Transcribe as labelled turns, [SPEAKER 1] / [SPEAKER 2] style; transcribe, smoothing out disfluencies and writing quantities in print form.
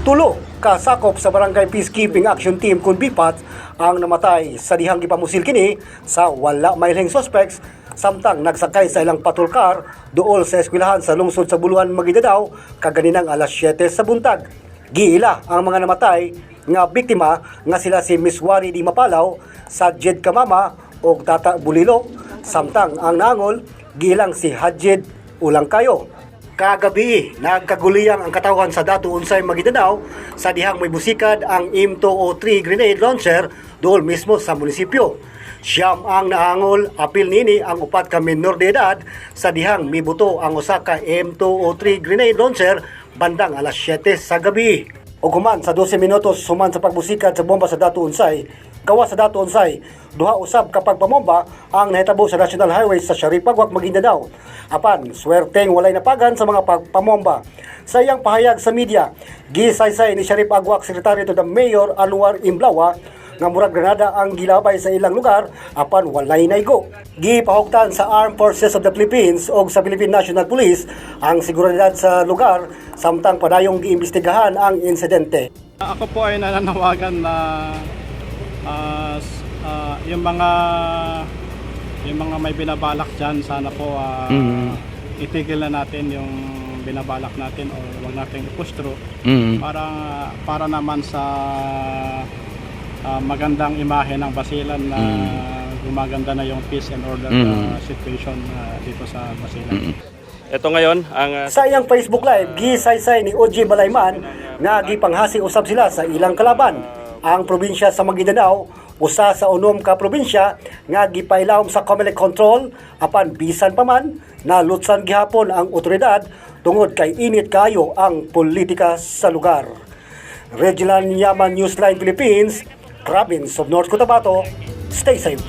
[SPEAKER 1] Tulo kasakop sa Barangay Peacekeeping Action Team kun BIPAT ang namatay sa dihang gipamusil kini sa wala mailhing suspects samtang nagsakay sa ilang patrol car duol sa eskwelahan sa lungsod sa Buluan, Maguindanao kaganinang alas 7 sa buntag. Giila ang mga namatay nga biktima nga sila si Miss Wari Di Mapalaw, Sajid Kamama ug Tata Bulilo, samtang ang naangol giilang si Hajid Ulangkayo. Kagabi, nagkaguliyang ang katawan sa Datu Unsay, Maguindanao sa dihang may busikad ang M203 grenade launcher dool mismo sa munisipyo. Siyam ang naangol, apil nini ang upat ka minor de edad sa dihang mibuto ang usa ka M203 grenade launcher bandang alas 7 sa gabi. O human sa 12 minutos suman sa pagbusikad sa bomba sa Datu Unsay, gawa sa Datu Unsay, duha usab kapag pamomba ang nahitabo sa National Highway sa Sharipagwak, Maguindanao. Apan, swerteng walay napagan sa mga pamomba. Sa iyang pahayag sa media, gisaysay ni Sharipagwak Secretary to the Mayor Anwar Imblawa nga murag granada ang gilabay sa ilang lugar apan walay naigo. Gipahugtan sa Armed Forces of the Philippines o sa Philippine National Police ang seguridad sa lugar samtang padayong giimbestigahan ang insidente.
[SPEAKER 2] Ako po ay nananawagan na yung mga may binabalak dyan, sana po itigil na natin yung binabalak natin o huwag natin i-push through para naman sa magandang imahe ng Basilan na gumaganda na yung peace and order situation dito sa Basilan.
[SPEAKER 3] Ito ngayon ang
[SPEAKER 1] sa iyang Facebook Live, gisaysay ni OJ Balayman nga gipanghasi usab sila sa ilang kalaban. Ang probinsya sa Maguindanao, usa sa 6 ka probinsya nga gipailawom sa Comelec control apan bisan pa man nalutsan gihapon ang otoridad tungod kay init kayo ang politika sa lugar. Regional Yaman Newsline Philippines, Province of North Cotabato, stay safe.